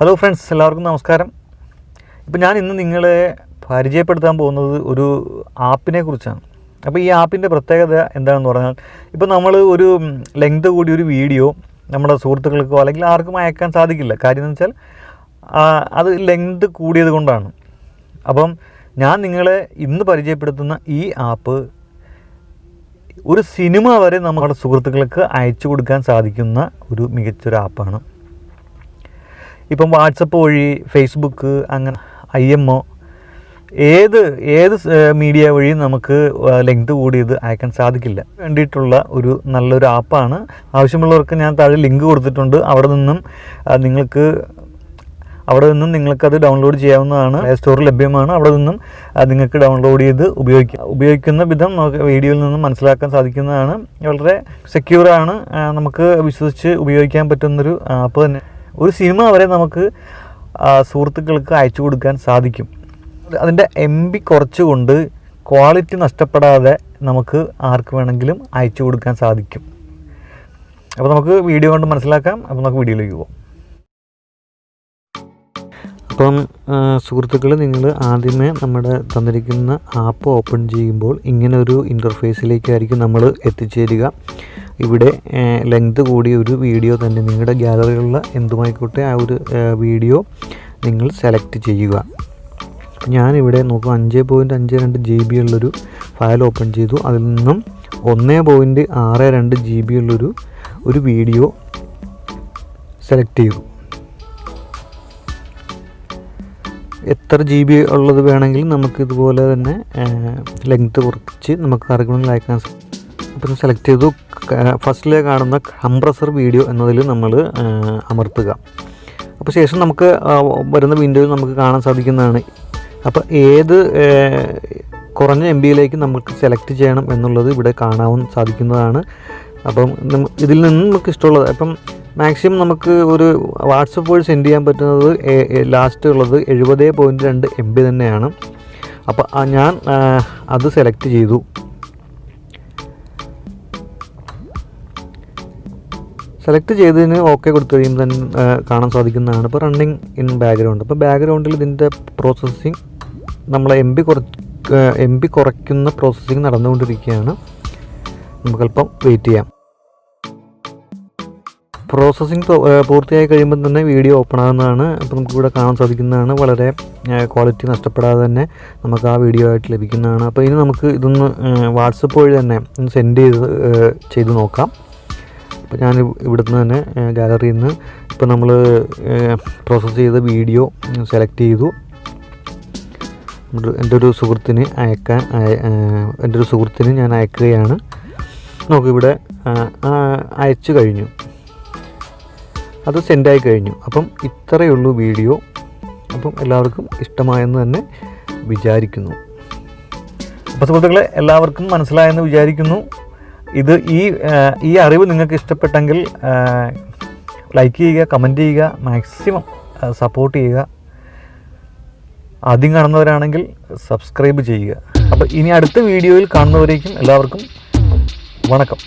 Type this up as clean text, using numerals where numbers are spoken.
Hello friends, എല്ലാവർക്കും നമസ്കാരം. ഇപ്പോൾ ഞാൻ ഇന്ന് നിങ്ങളെ പരിചയപ്പെടുത്താൻ പോകുന്നത് ഒരു ആപ്പിനെ കുറിച്ചാണ്. അപ്പോൾ ഈ ആപ്പിൻ്റെ പ്രത്യേകത എന്താണെന്ന് പറഞ്ഞാൽ, ഇപ്പോൾ നമ്മൾ ഒരു ലെങ്ത് കൂടിയ ഒരു വീഡിയോ നമ്മുടെ സുഹൃത്തുക്കൾക്കോ അല്ലെങ്കിൽ ആർക്കും അയക്കാൻ സാധിക്കില്ല. കാര്യം എന്ന് വെച്ചാൽ അത് ലെങ്ത് കൂടിയത് കൊണ്ടാണ്. അപ്പം ഞാൻ നിങ്ങളെ ഇന്ന് പരിചയപ്പെടുത്തുന്ന ഈ ആപ്പ് ഒരു സിനിമ വരെ നമ്മുടെ സുഹൃത്തുക്കൾക്ക് അയച്ചു കൊടുക്കാൻ സാധിക്കുന്ന ഒരു മികച്ചൊരു ആപ്പാണ്. ഇപ്പം വാട്സപ്പ് വഴി, ഫേസ്ബുക്ക്, അങ്ങനെ IMO ഏത് മീഡിയ വഴിയും നമുക്ക് ലെങ്ത് കൂടിയത് അയക്കാൻ സാധിക്കില്ല. വേണ്ടിയിട്ടുള്ള ഒരു നല്ലൊരു ആപ്പാണ്. ആവശ്യമുള്ളവർക്ക് ഞാൻ താഴെ ലിങ്ക് കൊടുത്തിട്ടുണ്ട്. അവിടെ നിന്നും നിങ്ങൾക്കത് ഡൗൺലോഡ് ചെയ്യാവുന്നതാണ്. പ്ലേ സ്റ്റോറിൽ ലഭ്യമാണ്. അവിടെ നിന്നും നിങ്ങൾക്ക് ഡൗൺലോഡ് ചെയ്ത് ഉപയോഗിക്കുന്ന വിധം നമുക്ക് വീഡിയോയിൽ നിന്നും മനസ്സിലാക്കാൻ സാധിക്കുന്നതാണ്. വളരെ സെക്യൂറാണ്. നമുക്ക് വിശ്വസിച്ച് ഉപയോഗിക്കാൻ പറ്റുന്നൊരു ആപ്പ് തന്നെ. ഒരു സിനിമ വരെ നമുക്ക് സുഹൃത്തുക്കൾക്ക് അയച്ചു കൊടുക്കാൻ സാധിക്കും. അതിൻ്റെ MB കുറച്ചുകൊണ്ട് ക്വാളിറ്റി നഷ്ടപ്പെടാതെ നമുക്ക് ആർക്ക് വേണമെങ്കിലും അയച്ചു കൊടുക്കാൻ സാധിക്കും. അപ്പോൾ നമുക്ക് വീഡിയോ കൊണ്ട് മനസ്സിലാക്കാം. അപ്പോൾ നമുക്ക് വീഡിയോയിലേക്ക് പോകാം. അപ്പം സുഹൃത്തുക്കൾ, നിങ്ങൾ ആദ്യമേ നമ്മുടെ തന്നിരിക്കുന്ന ആപ്പ് ഓപ്പൺ ചെയ്യുമ്പോൾ ഇങ്ങനെ ഒരു ഇൻ്റർഫേസിലേക്കായിരിക്കും നമ്മൾ എത്തിച്ചേരുക. ഇവിടെ ലെങ്ത് കൂടിയ ഒരു വീഡിയോ തന്നെ, നിങ്ങളുടെ ഗാലറിയിലുള്ള എന്തുമായിക്കോട്ടെ ആ ഒരു വീഡിയോ നിങ്ങൾ സെലക്ട് ചെയ്യുക. ഞാനിവിടെ നോക്കുക 5.52 GB ഉള്ളൊരു ഫയൽ ഓപ്പൺ ചെയ്തു. അതിൽ നിന്നും 1.62 GB ഉള്ളൊരു വീഡിയോ സെലക്ട് ചെയ്തു. എത്ര GB ഉള്ളത് വേണമെങ്കിലും നമുക്ക് ഇതുപോലെ തന്നെ ലെങ്ത്ത് കുറച്ച് നമുക്ക് ആർക്കെങ്കിലും അയക്കാൻ. അപ്പം സെലക്ട് ചെയ്തു. ഫസ്റ്റിലെ കാണുന്ന കംപ്രസർ വീഡിയോ എന്നതിൽ നമ്മൾ അമർത്തുക. അപ്പോൾ ശേഷം നമുക്ക് വരുന്ന വിൻഡോയിൽ നമുക്ക് കാണാൻ സാധിക്കുന്നതാണ്. അപ്പോൾ ഏത് കുറഞ്ഞ MB നമുക്ക് സെലക്ട് ചെയ്യണം എന്നുള്ളത് ഇവിടെ കാണാൻ സാധിക്കുന്നതാണ്. അപ്പം ഇതിൽ നിന്ന് നമുക്ക് ഇഷ്ടമുള്ളത്, അപ്പം മാക്സിമം നമുക്ക് ഒരു വാട്സപ്പ് വഴി സെൻഡ് ചെയ്യാൻ പറ്റുന്നത് ലാസ്റ്റ് ഉള്ളത് 70.2 MB തന്നെയാണ്. അപ്പോൾ ഞാൻ അത് സെലക്ട് ചെയ്തു. സെലക്ട് ചെയ്തതിന് ഓക്കെ കൊടുത്തു കഴിയുമ്പോൾ തന്നെ കാണാൻ സാധിക്കുന്നതാണ്. ഇപ്പോൾ റണ്ണിങ് ഇൻ ബാക്ക്ഗ്രൗണ്ട്. അപ്പോൾ ബാക്ക്ഗ്രൗണ്ടിൽ ഇതിൻ്റെ പ്രോസസ്സിങ്, നമ്മളെ MB കുറയ്ക്കുന്ന പ്രോസസ്സിങ് നടന്നുകൊണ്ടിരിക്കുകയാണ്. നമുക്കല്പം വെയിറ്റ് ചെയ്യാം. പ്രോസസ്സിങ് പൂർത്തിയായി കഴിയുമ്പോൾ തന്നെ വീഡിയോ ഓപ്പൺ ആകുന്നതാണ്. അപ്പോൾ നമുക്കിവിടെ കാണാൻ സാധിക്കുന്നതാണ്. വളരെ ക്വാളിറ്റി നഷ്ടപ്പെടാതെ തന്നെ നമുക്ക് ആ വീഡിയോ ആയിട്ട് ലഭിക്കുന്നതാണ്. അപ്പോൾ ഇനി നമുക്ക് ഇതൊന്ന് വാട്സപ്പ് വഴി തന്നെ ഒന്ന് സെൻഡ് ചെയ്ത് നോക്കാം. അപ്പോൾ ഞാൻ ഇവിടുന്ന് തന്നെ ഗാലറിയിൽ നിന്ന് ഇപ്പോൾ നമ്മൾ പ്രോസസ്സ് ചെയ്ത വീഡിയോ സെലക്ട് ചെയ്തു. എൻ്റെ ഒരു സുഹൃത്തിന് ഞാൻ അയക്കുകയാണ്. നമുക്കിവിടെ അയച്ചു കഴിഞ്ഞു. അത് സെൻഡായി കഴിഞ്ഞു. അപ്പം ഇത്രയേ ഉള്ളൂ വീഡിയോ. അപ്പം എല്ലാവർക്കും ഇഷ്ടമായെന്ന് തന്നെ വിചാരിക്കുന്നു. അപ്പോൾ സുഹൃത്തുക്കളെ, എല്ലാവർക്കും മനസ്സിലായെന്ന് വിചാരിക്കുന്നു. ഈ അറിവ് നിങ്ങൾക്ക് ഇഷ്ടപ്പെട്ടെങ്കിൽ ലൈക്ക് ചെയ്യുക, കമൻറ്റ് ചെയ്യുക, മാക്സിമം സപ്പോർട്ട് ചെയ്യുക. ആദ്യം കാണുന്നവരാണെങ്കിൽ സബ്സ്ക്രൈബ് ചെയ്യുക. അപ്പോൾ ഇനി അടുത്ത വീഡിയോയിൽ കാണുന്നവരേക്കും എല്ലാവർക്കും വണക്കം.